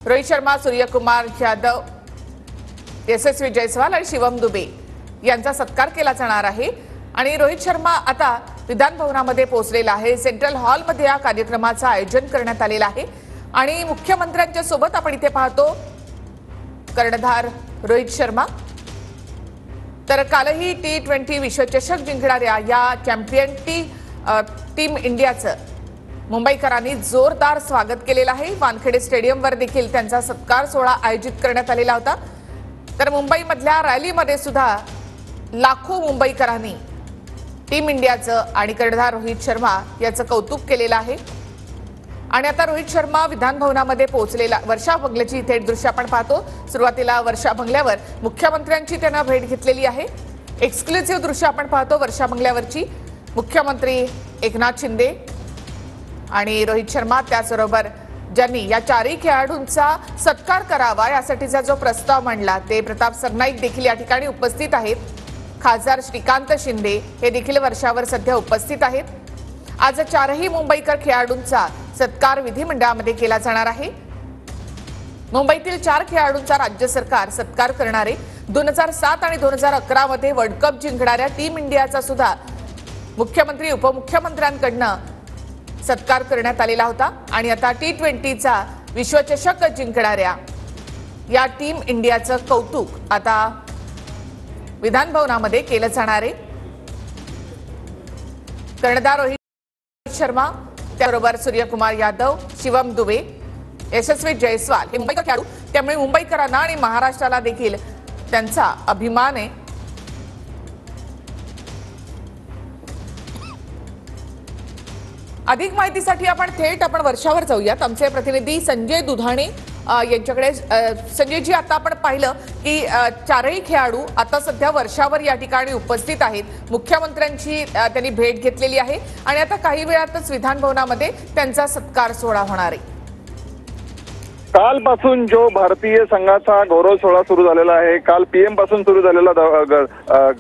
रोहित शर्मा, सूर्यकुमार यादव, यशस्वी जयस्वाल आणि शिवम दुबे यांचा सत्कार केला जाणार आहे। आणि रोहित शर्मा आता विधान भवनामध्ये पोहोचलेला आहे। सेंट्रल हॉलमध्ये या कार्यक्रमाचं आयोजन करण्यात आलेलं आहे आणि मुख्यमंत्र्यांच्या सोबत आपण इथे पाहतो कर्णधार रोहित शर्मा। तर कालही T20 विश्वचषक जिंकणाऱ्या या चॅम्पियन टीम इंडियाचं मुंबईकरांनी जोरदार स्वागत केलेलं आहे। वानखेडे स्टेडियमवर देखील त्यांचा सत्कार सोहळा आयोजित करण्यात आलेला होता। तर मुंबईमधल्या रॅलीमध्ये सुद्धा लाखो मुंबईकरांनी टीम इंडियाचं आणि कर्णधार रोहित शर्मा याचं कौतुक केलेलं आहे। आणि आता रोहित शर्मा विधान भवनामध्ये पोहोचलेला वर्षा बंगल्याची थेट दृश्य आपण पाहतो। सुरुवातीला वर्षा बंगल्यावर मुख्यमंत्र्यांची त्यांना भेट घेतलेली आहे। एक्सक्लुझिव्ह दृश्य आपण पाहतो वर्षा बंगल्यावरची। मुख्यमंत्री एकनाथ शिंदे आणि रोहित शर्मा त्याचबरोबर ज्यांनी या चारही खेळाडूंचा सत्कार करावा यासाठीचा जो प्रस्ताव मांडला ते प्रताप सरनाईक देखील या ठिकाणी उपस्थित आहेत। खासदार श्रीकांत शिंदे हे देखील वर्षावर सध्या उपस्थित आहेत। आज चारही मुंबईकर खेळाडूंचा सत्कार विधिमंडळामध्ये केला जाणार आहे। मुंबईतील 4 खेळाडूंचा राज्य सरकार सत्कार करणारे 2007 आणि 2011 मध्ये वर्ल्ड कप जिंकणाऱ्या टीम इंडियाचा सुद्धा मुख्यमंत्री उपमुख्यमंत्र्यांकडनं सत्कार करण्यात आलेला होता। आणि आता T20चा विश्वचषक जिंकणाऱ्या या टीम इंडियाचं कौतुक आता विधान भवनामध्ये केलं जाणार आहे। कर्णधार रोहित शर्मा त्याबरोबर सूर्यकुमार यादव, शिवम दुबे, यशस्वी जयस्वाल हे मुंबईकर खेळाडू, त्यामुळे मुंबईकरांना आणि महाराष्ट्राला देखील त्यांचा अभिमान आहे। अधिक माहितीसाठी आपण थेट वर्षावर जाऊयात। आमचे प्रतिनिधी संजय दुधाणे यांच्याकडे। संजयजी, आता आपण पाहिलं की चारही खेळाडू आता सध्या वर्षावर या ठिकाणी उपस्थित आहेत। मुख्यमंत्र्यांची त्यांनी भेट घेतलेली आहे आणि आता काही वेळातच विधान भवनामध्ये त्यांचा सत्कार सोहळा होणार आहे। कालपासून जो भारतीय संघाचा गौरव सोहळा सुरू झालेला आहे, काल पीएम पासून सुरू झालेला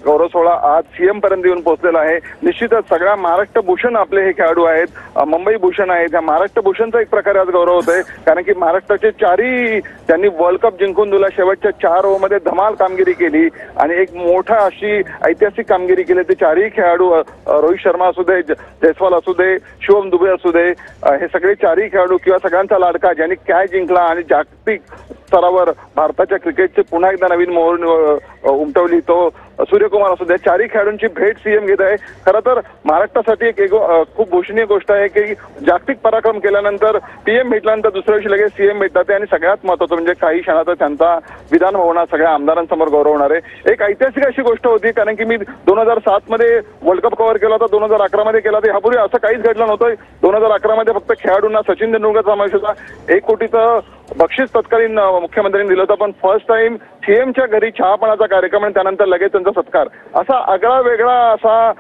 गौरव सोहळा आज सीएम पर्यंत येऊन पोहोचलेला आहे। निश्चितच सगळ्या महाराष्ट्र भूषण आपले हे खेळाडू आहेत, मुंबई भूषण आहेत। त्या महाराष्ट्र भूषणचा एक प्रकारे आज गौरव होतोय, कारण की महाराष्ट्राचे चारही त्यांनी वर्ल्ड कप जिंकून दिला। शेवटच्या 4 ओव्हरमध्ये धमाल कामगिरी केली आणि एक मोठा अशी ऐतिहासिक कामगिरी केली। ते चारही खेळाडू रोहित शर्मा असू दे, जयस्वाल असू दे, शिवम दुबे असू दे, हे सगळे चारही खेळाडू किंवा सगळ्यांचा लाडका ज्यांनी कॅच जिंकला आणि जागतिक स्तरावर भारताच्या क्रिकेटचे पुन्हा एकदा नवीन मोहोर उमटवली तो सूर्यकुमार असू द्या, चारही खेळाडूंची भेट सीएम घेत आहे। खरं तर महाराष्ट्रासाठी एक खूप भूषणीय गोष्ट आहे की जागतिक पराक्रम केल्यानंतर पीएम भेटल्यानंतर दुसऱ्या दिवशी लगेच सीएम भेटतात आणि सगळ्यात महत्त्वाचं म्हणजे काही क्षणातच त्यांचा विधान भवनात सगळ्या आमदारांसमोर गौरव होणार आहे। एक ऐतिहासिक अशी गोष्ट होती, कारण की मी 2007 मध्ये वर्ल्ड कप कव्हर केला होता, 2011 मध्ये केला होता। यापूर्वी असं काहीच घडलं नव्हतं। 2011 मध्ये फक्त खेळाडूंना सचिन तेंडुलकरचा समावेश होता। 1 कोटीचं बक्षीस तत्कालीन मुख्यमंत्र्यांनी दिलं होतं, पण फर्स्ट टाइम सीएमच्या घरी चहापानाचा कार्यक्रम आणि त्यानंतर लगेच त्यांचा सत्कार, असा आगळा वेगळा असा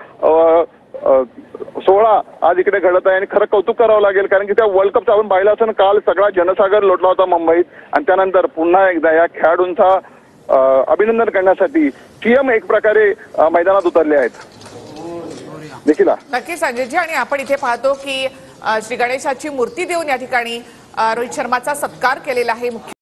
सोहळा आज इकडे घडत आहे। आणि खरं कौतुक करावं लागेल, कारण की त्या वर्ल्ड कपचा आपण पाहिला असं काल सगळा जनसागर लोटला होता मुंबईत आणि त्यानंतर पुन्हा एकदा या खेळाडूंचा अभिनंदन करण्यासाठी सीएम एक प्रकारे मैदानात उतरले आहेत। देखील नक्की संजयजी, आणि आपण इथे पाहतो की श्री गणेशाची मूर्ती देऊन या ठिकाणी रोहित शर्माचा सत्कार केलेला आहे।